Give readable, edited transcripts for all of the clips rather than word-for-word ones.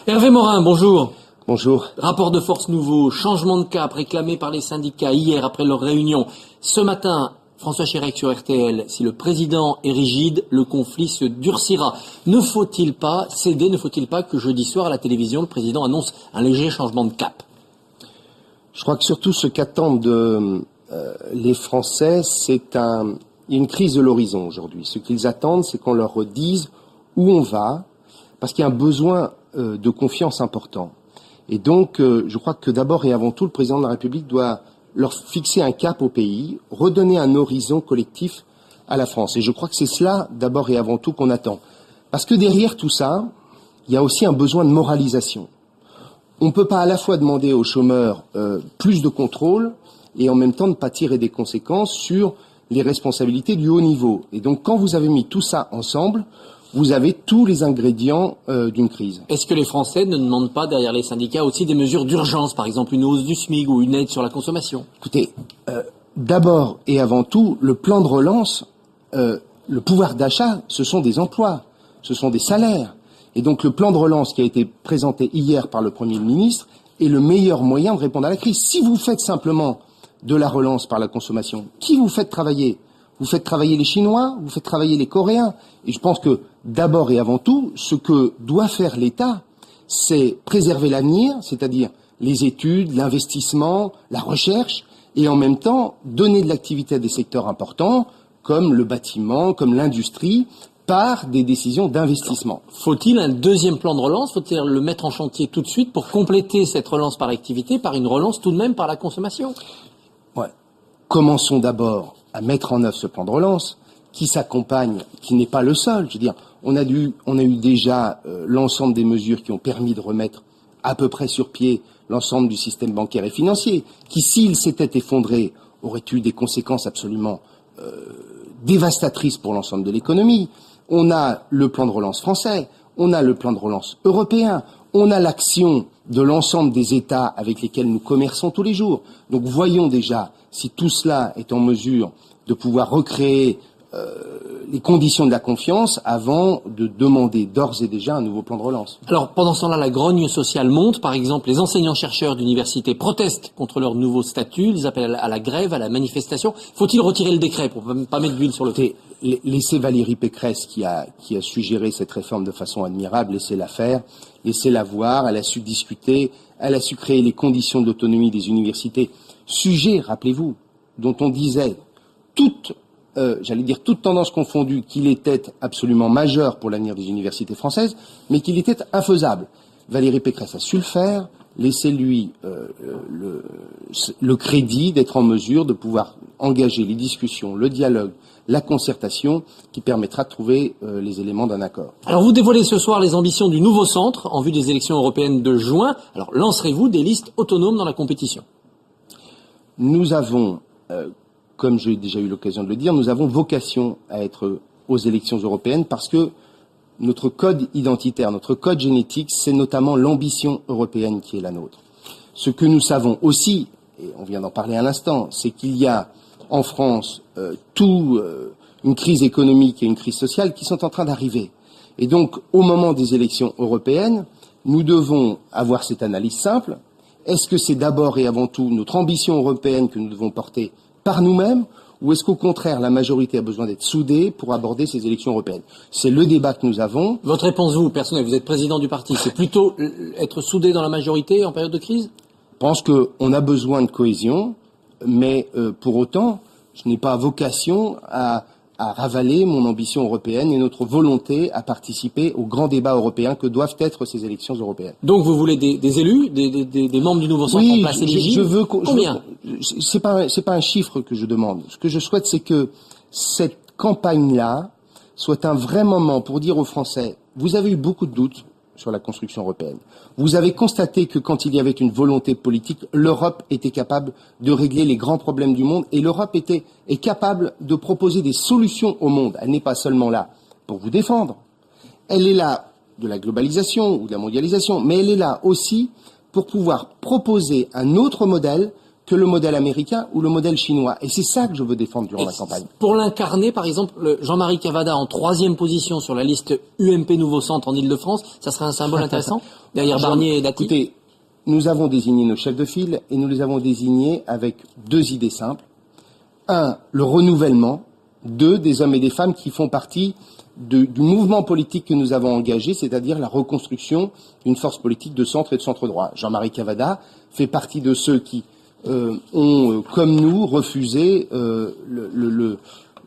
Hervé Morin, bonjour. Bonjour. Rapport de force nouveau, changement de cap réclamé par les syndicats hier après leur réunion. Ce matin, François Chérec sur RTL, si le président est rigide, le conflit se durcira. Ne faut-il pas céder, ne faut-il pas que jeudi soir à la télévision, le président annonce un léger changement de cap? Je crois que surtout ce qu'attendent les Français, c'est une crise de l'horizon aujourd'hui. Ce qu'ils attendent, c'est qu'on leur redise où on va, parce qu'il y a un besoin de confiance important. Et donc, je crois que d'abord et avant tout, le président de la République doit leur fixer un cap au pays, redonner un horizon collectif à la France. Et je crois que c'est cela, d'abord et avant tout, qu'on attend. Parce que derrière tout ça, il y a aussi un besoin de moralisation. On ne peut pas à la fois demander aux chômeurs plus de contrôle et en même temps ne pas tirer des conséquences sur les responsabilités du haut niveau. Et donc, quand vous avez mis tout ça ensemble, vous avez tous les ingrédients d'une crise. Est-ce que les Français ne demandent pas derrière les syndicats aussi des mesures d'urgence, par exemple une hausse du SMIC ou une aide sur la consommation? Écoutez, d'abord et avant tout, le plan de relance, le pouvoir d'achat, ce sont des emplois, ce sont des salaires. Et donc le plan de relance qui a été présenté hier par le Premier ministre est le meilleur moyen de répondre à la crise. Si vous faites simplement de la relance par la consommation, qui vous faites travailler? Vous faites travailler les Chinois, vous faites travailler les Coréens. Et je pense que, d'abord et avant tout, ce que doit faire l'État, c'est préserver l'avenir, c'est-à-dire les études, l'investissement, la recherche, et en même temps donner de l'activité à des secteurs importants, comme le bâtiment, comme l'industrie, par des décisions d'investissement. Faut-il un deuxième plan de relance? Faut-il le mettre en chantier tout de suite pour compléter cette relance par l'activité par une relance tout de même par la consommation? Ouais. Commençons d'abord à mettre en œuvre ce plan de relance, qui s'accompagne, qui n'est pas le seul. Je veux dire, on a eu déjà l'ensemble des mesures qui ont permis de remettre à peu près sur pied l'ensemble du système bancaire et financier, qui, s'il s'était effondré, aurait eu des conséquences absolument dévastatrices pour l'ensemble de l'économie. On a le plan de relance français, on a le plan de relance européen, on a l'action de l'ensemble des États avec lesquels nous commerçons tous les jours. Donc voyons déjà si tout cela est en mesure de pouvoir recréer les conditions de la confiance avant de demander d'ores et déjà un nouveau plan de relance. Alors pendant ce temps-là, la grogne sociale monte. Par exemple, les enseignants-chercheurs d'université protestent contre leur nouveau statut. Ils appellent à la grève, à la manifestation. Faut-il retirer le décret pour pas mettre d'huile sur le feu? Laissez Valérie Pécresse, qui a suggéré cette réforme de façon admirable, laissez-la faire, laissez-la voir. Elle a su discuter, elle a su créer les conditions d'autonomie des universités. Sujet, rappelez-vous, dont on disait toute tendance confondue, qu'il était absolument majeur pour l'avenir des universités françaises, mais qu'il était infaisable. Valérie Pécresse a su le faire, laissez-lui le crédit d'être en mesure de pouvoir engager les discussions, le dialogue, la concertation, qui permettra de trouver les éléments d'un accord. Alors vous dévoilez ce soir les ambitions du nouveau centre en vue des élections européennes de juin. Alors lancerez-vous des listes autonomes dans la compétition? Nous avons, comme j'ai déjà eu l'occasion de le dire, nous avons vocation à être aux élections européennes parce que notre code identitaire, notre code génétique, c'est notamment l'ambition européenne qui est la nôtre. Ce que nous savons aussi, et on vient d'en parler à l'instant, c'est qu'il y a en France une crise économique et une crise sociale qui sont en train d'arriver. Et donc, au moment des élections européennes, nous devons avoir cette analyse simple. Est-ce que c'est d'abord et avant tout notre ambition européenne que nous devons porter par nous-mêmes, ou est-ce qu'au contraire, la majorité a besoin d'être soudée pour aborder ces élections européennes? C'est le débat que nous avons. Votre réponse, vous, personnelle, vous êtes président du parti, c'est plutôt être soudé dans la majorité en période de crise? Je pense qu'on a besoin de cohésion, mais pour autant, je n'ai pas vocation à ravaler mon ambition européenne et notre volonté à participer au grand débat européen que doivent être ces élections européennes. Donc vous voulez des élus, des membres du nouveau centre en place éligibles? je veux combien? C'est pas un chiffre que je demande. Ce que je souhaite, c'est que cette campagne-là soit un vrai moment pour dire aux Français, vous avez eu beaucoup de doutes sur la construction européenne. Vous avez constaté que quand il y avait une volonté politique, l'Europe était capable de régler les grands problèmes du monde et l'Europe est capable de proposer des solutions au monde. Elle n'est pas seulement là pour vous défendre. Elle est là de la globalisation ou de la mondialisation, mais elle est là aussi pour pouvoir proposer un autre modèle que le modèle américain ou le modèle chinois. Et c'est ça que je veux défendre durant la campagne. Pour l'incarner, par exemple, Jean-Marie Cavada en 3e position sur la liste UMP Nouveau Centre en Île-de-France, ça serait un symbole intéressant derrière Barnier et Dati. Écoutez, nous avons désigné nos chefs de file et nous les avons désignés avec 2 idées simples. 1, le renouvellement. 2, des hommes et des femmes qui font partie du mouvement politique que nous avons engagé, c'est-à-dire la reconstruction d'une force politique de centre et de centre-droit. Jean-Marie Cavada fait partie de ceux qui ont, comme nous, refusé le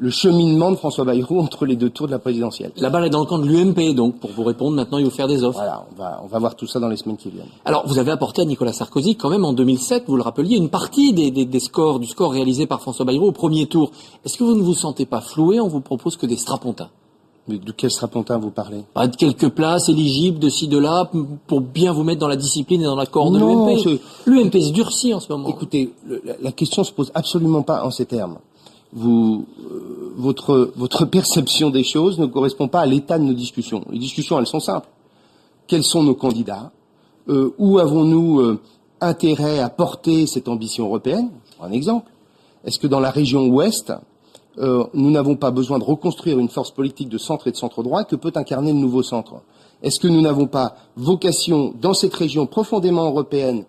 cheminement de François Bayrou entre les 2 tours de la présidentielle. La balle est dans le camp de l'UMP, donc, pour vous répondre, maintenant il faut faire des offres. Voilà, on va voir tout ça dans les semaines qui viennent. Alors, vous avez apporté à Nicolas Sarkozy, quand même, en 2007, vous le rappeliez, une partie du score réalisé par François Bayrou au premier tour. Est-ce que vous ne vous sentez pas floué? On vous propose que des strapontins. Mais de quel strapontin vous parlez? De quelques places éligibles de ci, de là, pour bien vous mettre dans la discipline et dans l'accord de l'UMP. L'UMP se durcit en ce moment. Écoutez, la question se pose absolument pas en ces termes. Votre perception des choses ne correspond pas à l'état de nos discussions. Les discussions, elles sont simples. Quels sont nos candidats? Où avons-nous intérêt à porter cette ambition européenne? Je prends un exemple. Est-ce que dans la région ouest, nous n'avons pas besoin de reconstruire une force politique de centre et de centre-droit que peut incarner le nouveau centre? Est-ce que nous n'avons pas vocation, dans cette région profondément européenne,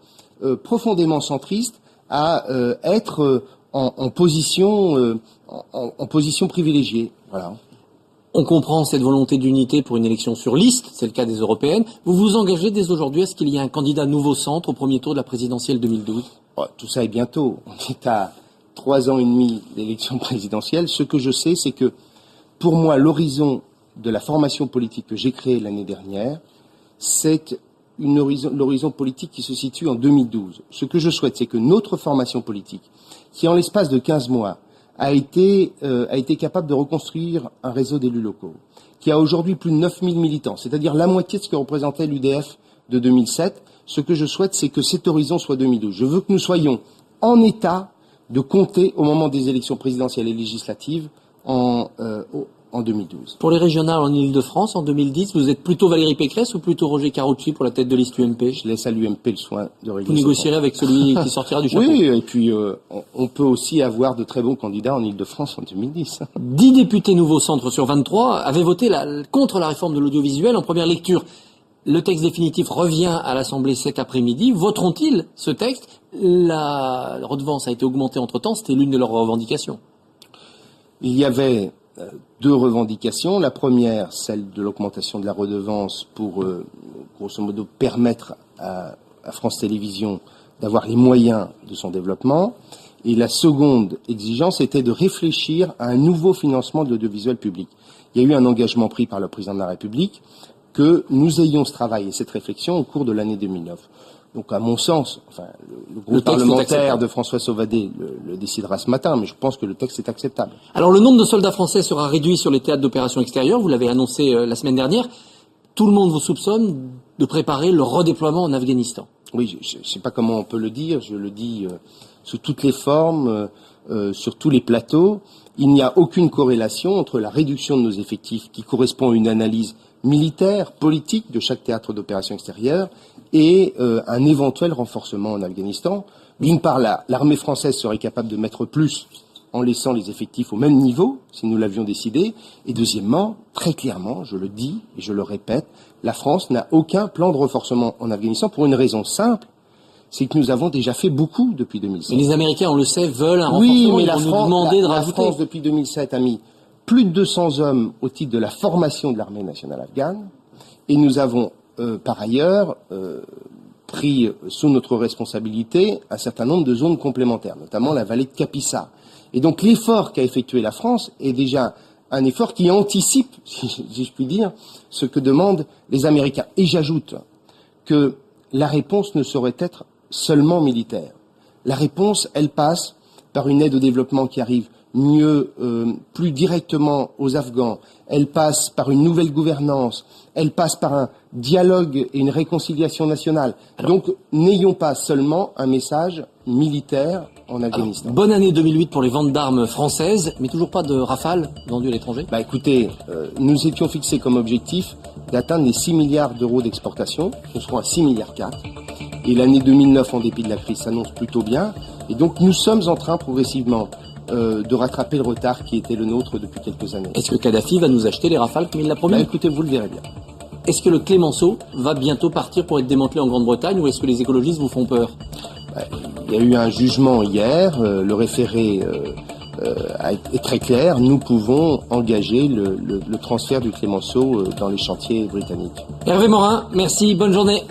profondément centriste, à être en position privilégiée? Voilà. On comprend cette volonté d'unité pour une élection sur liste, c'est le cas des européennes. Vous vous engagez dès aujourd'hui à ce qu'il y ait un candidat nouveau centre au premier tour de la présidentielle 2012? Tout ça est bientôt. On est à 3 ans et demi d'élection présidentielle. Ce que je sais, c'est que, pour moi, l'horizon de la formation politique que j'ai créée l'année dernière, c'est l'horizon politique qui se situe en 2012. Ce que je souhaite, c'est que notre formation politique, qui en l'espace de 15 mois a été capable de reconstruire un réseau d'élus locaux, qui a aujourd'hui plus de 9000 militants, c'est-à-dire la moitié de ce que représentait l'UDF de 2007, ce que je souhaite, c'est que cet horizon soit 2012. Je veux que nous soyons en état de compter au moment des élections présidentielles et législatives en 2012. Pour les régionales en Île-de-France, en 2010, vous êtes plutôt Valérie Pécresse ou plutôt Roger Carucci pour la tête de liste UMP? Je laisse à l'UMP le soin de régler. Vous négocierez avec celui qui sortira du chapeau? Oui, et puis on peut aussi avoir de très bons candidats en Île-de-France en 2010. 10 députés Nouveau Centre sur 23 avaient voté contre la réforme de l'audiovisuel en première lecture. Le texte définitif revient à l'Assemblée cet après-midi. Voteront-ils ce texte? La redevance a été augmentée entre-temps, c'était l'une de leurs revendications. Il y avait 2 revendications. La première, celle de l'augmentation de la redevance pour, grosso modo, permettre à France Télévisions d'avoir les moyens de son développement. Et la seconde exigence était de réfléchir à un nouveau financement de l'audiovisuel public. Il y a eu un engagement pris par le président de la République que nous ayons ce travail et cette réflexion au cours de l'année 2009. Donc, à mon sens, enfin, le groupe parlementaire de François Sauvadet le décidera ce matin, mais je pense que le texte est acceptable. Alors, le nombre de soldats français sera réduit sur les théâtres d'opérations extérieures. Vous l'avez annoncé la semaine dernière. Tout le monde vous soupçonne de préparer le redéploiement en Afghanistan. Oui, je ne sais pas comment on peut le dire. Je le dis sous toutes les formes, sur tous les plateaux. Il n'y a aucune corrélation entre la réduction de nos effectifs, qui correspond à une analyse militaire, politique de chaque théâtre d'opération extérieure, et un éventuel renforcement en Afghanistan. D'une part, l'armée française serait capable de mettre plus en laissant les effectifs au même niveau, si nous l'avions décidé. Et deuxièmement, très clairement, je le dis et je le répète, la France n'a aucun plan de renforcement en Afghanistan pour une raison simple, c'est que nous avons déjà fait beaucoup depuis 2007. Mais les Américains, on le sait, veulent un renforcement. Oui, mais la France, depuis 2007, a mis plus de 200 hommes au titre de la formation de l'armée nationale afghane. Et nous avons, par ailleurs, pris sous notre responsabilité un certain nombre de zones complémentaires, notamment la vallée de Kapisa. Et donc l'effort qu'a effectué la France est déjà un effort qui anticipe, si je puis dire, ce que demandent les Américains. Et j'ajoute que la réponse ne saurait être seulement militaire. La réponse, elle passe par une aide au développement qui arrive mieux, plus directement aux Afghans. Elle passe par une nouvelle gouvernance. Elle passe par un dialogue et une réconciliation nationale. Donc, n'ayons pas seulement un message militaire en Afghanistan. Alors, bonne année 2008 pour les ventes d'armes françaises, mais toujours pas de Rafale vendues à l'étranger. Écoutez, nous étions fixés comme objectif d'atteindre les 6 milliards d'euros d'exportation. Nous serons à 6 milliards 4. Et l'année 2009, en dépit de la crise, s'annonce plutôt bien. Et donc nous sommes en train progressivement de rattraper le retard qui était le nôtre depuis quelques années. Est-ce que Kadhafi va nous acheter les Rafales comme il l'a promis? Écoutez, vous le verrez bien. Est-ce que le Clémenceau va bientôt partir pour être démantelé en Grande-Bretagne ou est-ce que les écologistes vous font peur? Il y a eu un jugement hier, le référé est très clair, nous pouvons engager le transfert du Clémenceau dans les chantiers britanniques. Hervé Morin, merci, bonne journée.